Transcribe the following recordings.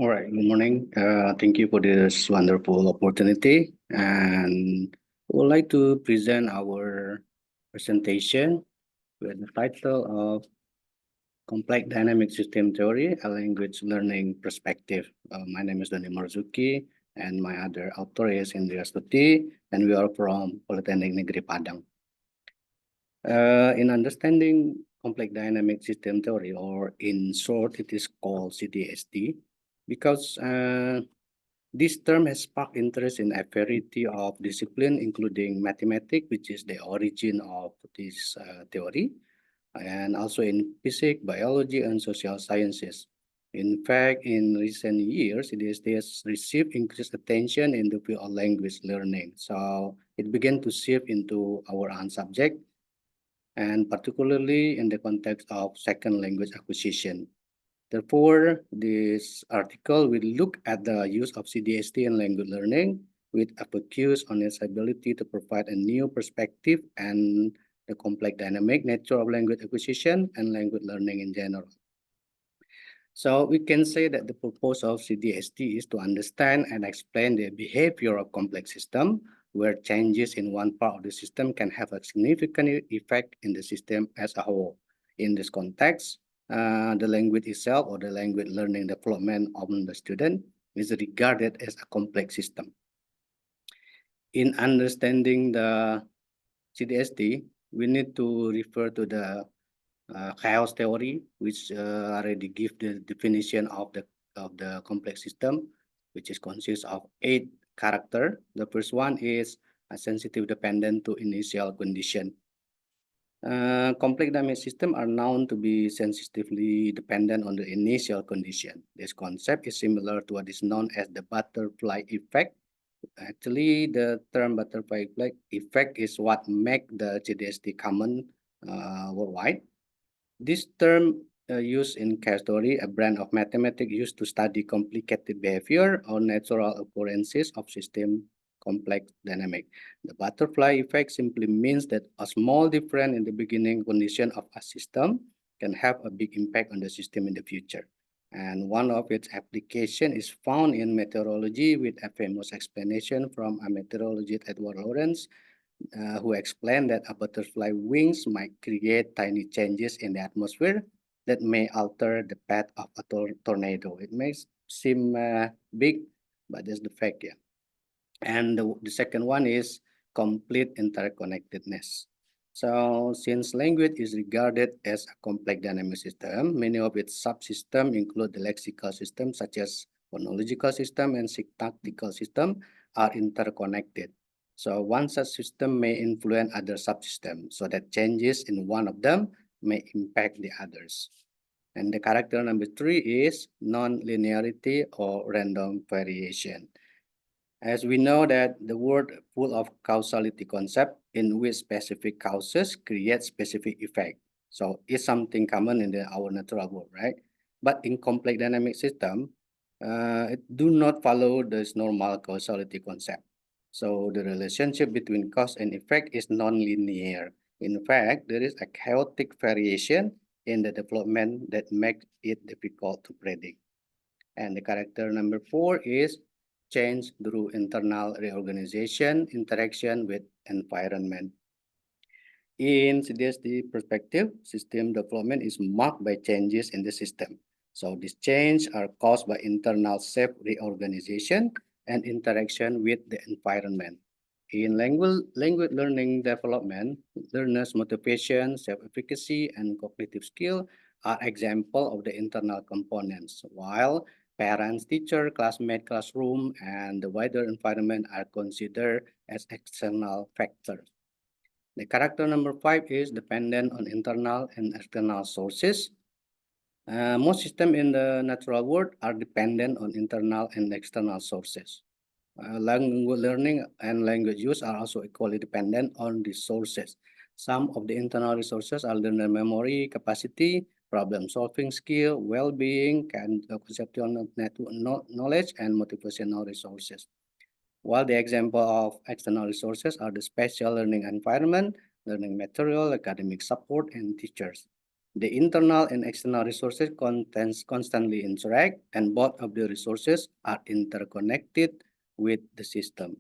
All right, good morning. Thank you for this wonderful opportunity. And we would like to present our presentation with the title of Complex Dynamic System Theory, a Language Learning Perspective. My name is Doni Marzuki, and my other author is Indria Stuti, and we are from Polytechnic Negeri Padang. In understanding complex dynamic system theory, or in short, it is called CDST, because this term has sparked interest in a variety of disciplines, including mathematics, which is the origin of this theory, and also in physics, biology, and social sciences. In fact, in recent years, it has received increased attention in the field of language learning. So it began to shift into our own subject, and particularly in the context of second language acquisition. Therefore, this article will look at the use of CDST in language learning with a focus on its ability to provide a new perspective and the complex dynamic nature of language acquisition and language learning in general. So we can say that the purpose of CDST is to understand and explain the behavior of complex system, where changes in one part of the system can have a significant effect in the system as a whole. In this context, the language itself or the language learning development of the student is regarded as a complex system. In understanding the CDST, we need to refer to the chaos theory, which already give the definition of the complex system, which is consists of 8 characters. The first one is a sensitive dependent to initial condition. Complex dynamic systems are known to be sensitively dependent on the initial condition. This concept is similar to what is known as the butterfly effect. Actually, the term butterfly effect is what make the CDST common worldwide. This term used in chaos theory, a brand of mathematics used to study complicated behavior or natural occurrences of system complex dynamic. The butterfly effect simply means that a small difference in the beginning condition of a system can have a big impact on the system in the future. And one of its application is found in meteorology with a famous explanation from a meteorologist Edward Lorenz, who explained that a butterfly wings might create tiny changes in the atmosphere that may alter the path of a tornado. It may seem big, but that's the fact, yeah. And the second one is complete interconnectedness. So since language is regarded as a complex dynamic system, many of its subsystems include the lexical system such as phonological system and syntactical system are interconnected. So one such system may influence other subsystems so that changes in one of them may impact the others. And the character number 3 is non-linearity or random variation. As we know that the word full of causality concept in which specific causes create specific effect. So it's something common in our natural world, right? But in complex dynamic system, it do not follow this normal causality concept. So the relationship between cause and effect is non-linear. In fact, there is a chaotic variation in the development that makes it difficult to predict. And the character number 4 is change through internal reorganization, interaction with environment. In CDSD perspective, system development is marked by changes in the system. So these changes are caused by internal self-reorganization and interaction with the environment. In language learning development, learners' motivation, self-efficacy, and cognitive skill are examples of the internal components, while parents, teacher, classmate, classroom, and the wider environment are considered as external factors. The character number 5 is dependent on internal and external sources. Most systems in the natural world are dependent on internal and external sources. Language learning and language use are also equally dependent on resources. Some of the internal resources are learner memory, capacity, problem-solving skill, well-being, and conceptual knowledge, and motivational resources. While the example of external resources are the special learning environment, learning material, academic support, and teachers. The internal and external resources constantly interact, and both of the resources are interconnected with the system.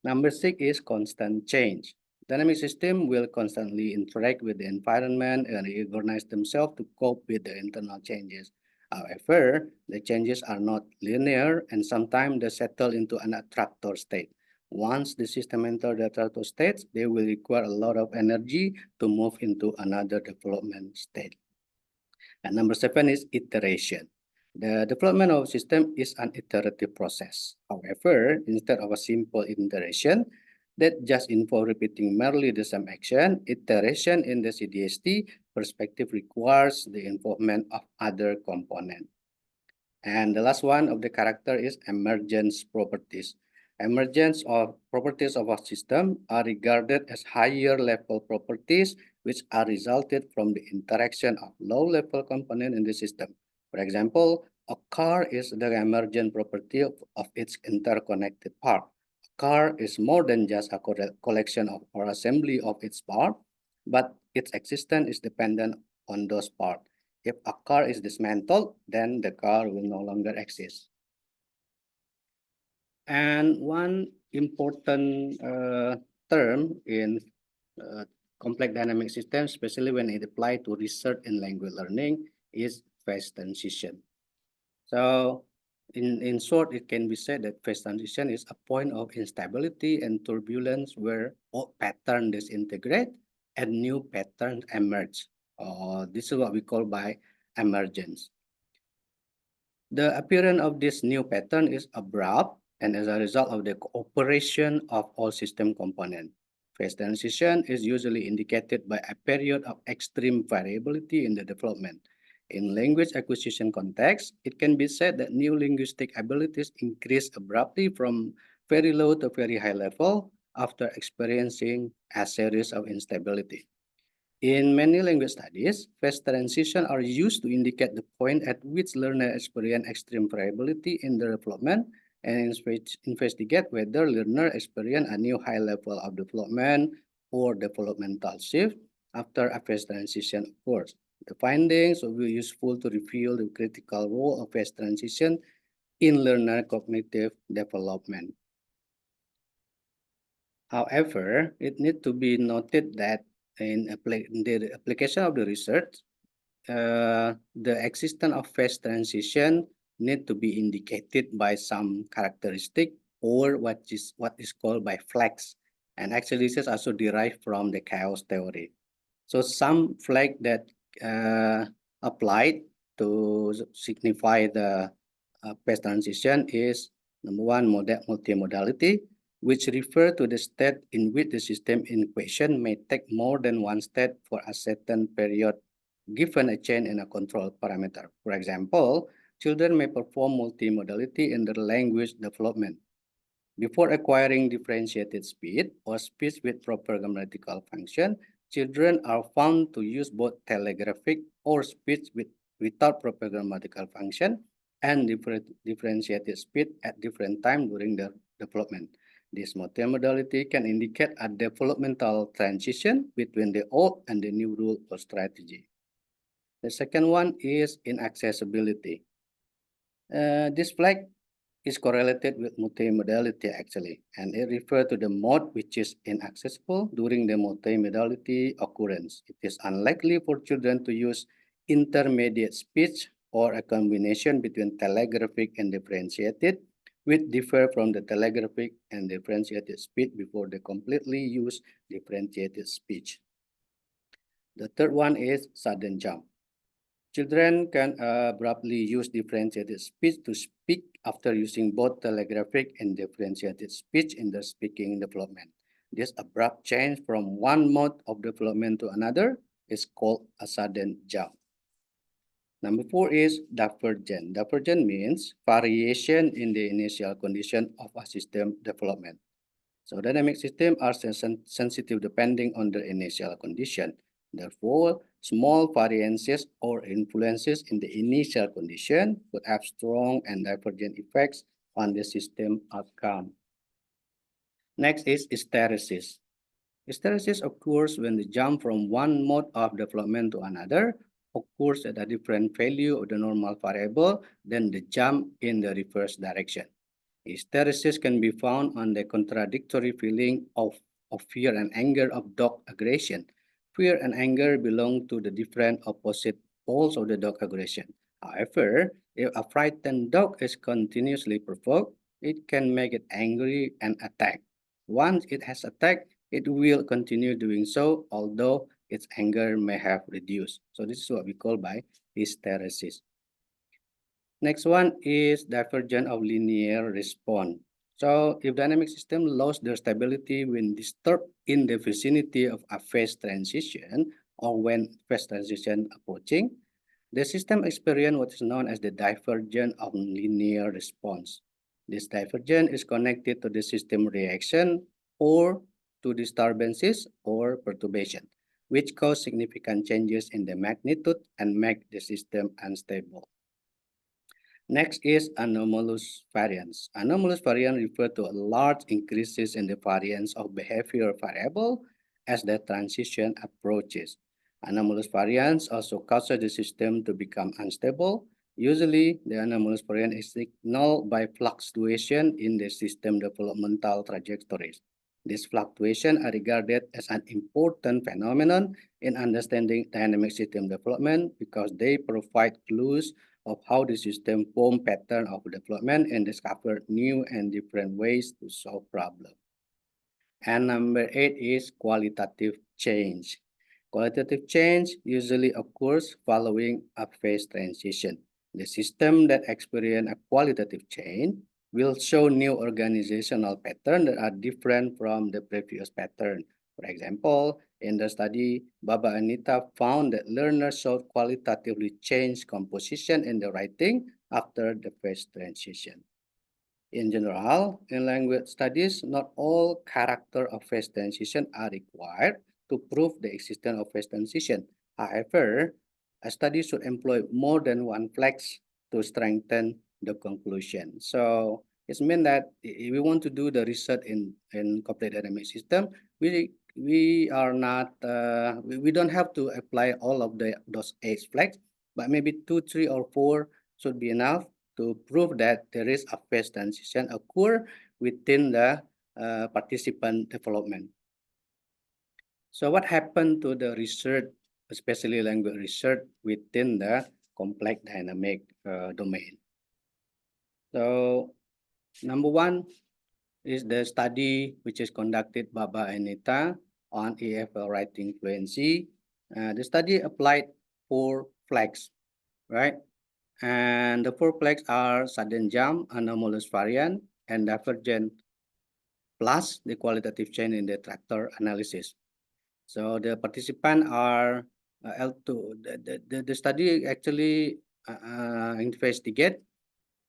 Number 6 is constant change. Dynamic system will constantly interact with the environment and reorganize themselves to cope with the internal changes. However, the changes are not linear and sometimes they settle into an attractor state. Once the system enters the attractor state, they will require a lot of energy to move into another development state. And number 7 is iteration. The development of system is an iterative process. However, instead of a simple iteration that just involves repeating merely the same action, iteration in the CDST perspective requires the involvement of other components. And the last one of the character is emergence properties. Emergence of properties of a system are regarded as higher level properties which are resulted from the interaction of low level component in the system. For example, a car is the emergent property of its interconnected part. A car is more than just a collection of or assembly of its part, but its existence is dependent on those parts. If a car is dismantled, then the car will no longer exist. And one important term in uh, complex dynamic systems, especially when it applied to research and language learning, is phase transition. So in short, it can be said that phase transition is a point of instability and turbulence where old patterns disintegrate and new patterns emerge. This is what we call by emergence. The appearance of this new pattern is abrupt and as a result of the cooperation of all system components. Phase transition is usually indicated by a period of extreme variability in the development. In language acquisition context, it can be said that new linguistic abilities increase abruptly from very low to very high level after experiencing a series of instability. In many language studies, phase transitions are used to indicate the point at which learners experience extreme variability in their development and investigate whether learners experience a new high level of development or developmental shift after a phase transition occurs. The findings will be useful to reveal the critical role of phase transition in learner cognitive development. However, it needs to be noted that in the application of the research, the existence of phase transition need to be indicated by some characteristic or what is called by flags. And actually, this is also derived from the chaos theory. So some flag that applied to signify the phase transition is number one, multimodality, which refer to the state in which the system in question may take more than one state for a certain period given a change in a control parameter. For example, children may perform multimodality in their language development. Before acquiring differentiated speech or speech with proper grammatical function, children are found to use both telegraphic or speech without proper grammatical function and differentiated speech at different times during their development. This multimodality can indicate a developmental transition between the old and the new rule or strategy. The second one is inaccessibility. This flag is correlated with multimodality actually, and it refers to the mode which is inaccessible during the multimodality occurrence. It is unlikely for children to use intermediate speech or a combination between telegraphic and differentiated, which differ from the telegraphic and differentiated speech before they completely use differentiated speech. The third one is sudden jump. Children can abruptly use differentiated speech to speak after using both telegraphic and differentiated speech in their speaking development. This abrupt change from one mode of development to another is called a sudden jump. Number 4 is divergent. Divergent means variation in the initial condition of a system development. So dynamic systems are sensitive depending on the initial condition. Therefore, small variances or influences in the initial condition could have strong and divergent effects on the system outcome. Next is hysteresis. Hysteresis occurs when the jump from one mode of development to another occurs at a different value of the normal variable than the jump in the reverse direction. Hysteresis can be found on the contradictory feeling of fear and anger of dog aggression. Fear and anger belong to the different opposite poles of the dog aggression. However, if a frightened dog is continuously provoked, it can make it angry and attack. Once it has attacked, it will continue doing so, although its anger may have reduced. So this is what we call by hysteresis. Next one is divergence of linear response. So if dynamic system lost their stability when disturbed in the vicinity of a phase transition or when phase transition approaching, the system experience what is known as the divergence of linear response. This divergence is connected to the system reaction or to disturbances or perturbation, which cause significant changes in the magnitude and make the system unstable. Next is anomalous variance. Anomalous variance refer to a large increases in the variance of behavioral variable as the transition approaches. Anomalous variance also causes the system to become unstable. Usually, the anomalous variance is signaled by fluctuation in the system developmental trajectories. These fluctuations are regarded as an important phenomenon in understanding dynamic system development because they provide clues of how the system form pattern of development and discover new and different ways to solve problems. And number 8 is qualitative change. Qualitative change usually occurs following a phase transition. The system that experience a qualitative change will show new organizational patterns that are different from the previous pattern. For example, in the study, Baba Anita found that learners showed qualitatively changed composition in the writing after the phase transition. In general, in language studies, not all character of phase transition are required to prove the existence of phase transition. However, a study should employ more than one flex to strengthen the conclusion. So it means that if we want to do the research in complete dynamic system, we are not we don't have to apply all of those 8 flags, but maybe 2, 3, or 4 should be enough to prove that there is a phase transition occur within the participant development. So what happened to the research, especially language research within the complex dynamic domain? So number 1 is the study which is conducted by Baba Anita on EFL writing fluency. The study applied 4 flags, right? And the 4 flags are sudden jump, anomalous variant, and divergent, plus the qualitative change in the tractor analysis. So the participants are L2. The study actually investigate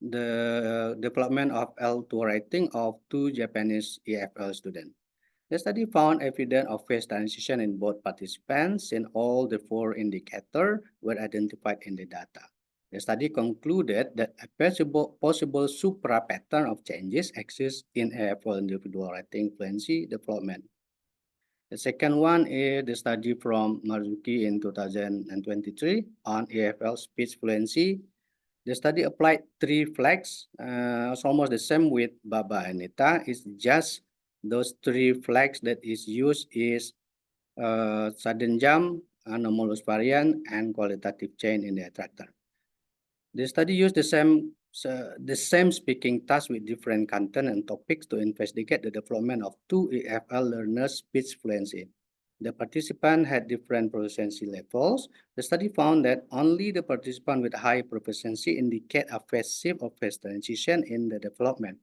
the development of L2 writing of 2 Japanese EFL students. The study found evidence of phase transition in both participants, and all the 4 indicators were identified in the data. The study concluded that a possible supra pattern of changes exists in EFL individual writing fluency development. The second one is the study from Marzuki in 2023 on EFL speech fluency. The study applied 3 flags. It's almost the same with Baba Anita. It's just those 3 flags that is used is sudden jump, anomalous variant, and qualitative change in the attractor. The study used the same speaking task with different content and topics to investigate the development of 2 EFL learners' speech fluency. The participants had different proficiency levels. The study found that only the participants with high proficiency indicate a phase shift or phase transition in the development.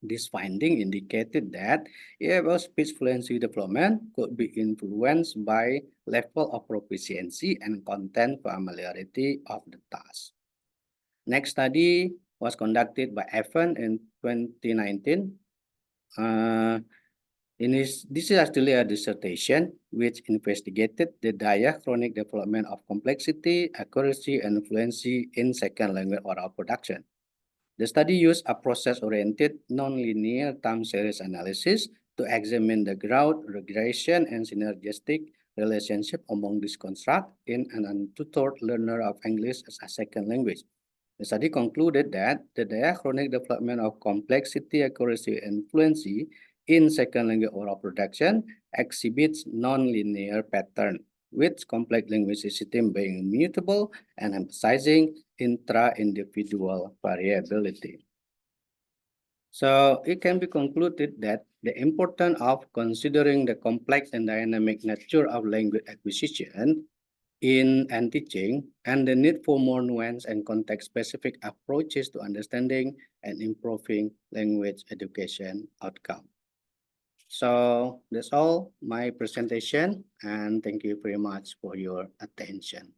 This finding indicated that EFL speech fluency development could be influenced by level of proficiency and content familiarity of the task. Next study was conducted by Evan in 2019. This is actually a dissertation which investigated the diachronic development of complexity, accuracy, and fluency in second language oral production. The study used a process-oriented nonlinear time series analysis to examine the growth, regression, and synergistic relationship among these constructs in an untutored learner of English as a second language. The study concluded that the diachronic development of complexity, accuracy, and fluency in second language oral production exhibits non-linear pattern, with complex language system being immutable and emphasizing intra-individual variability. So it can be concluded that the importance of considering the complex and dynamic nature of language acquisition in and teaching and the need for more nuanced and context-specific approaches to understanding and improving language education outcome. So that's all my presentation, and thank you very much for your attention.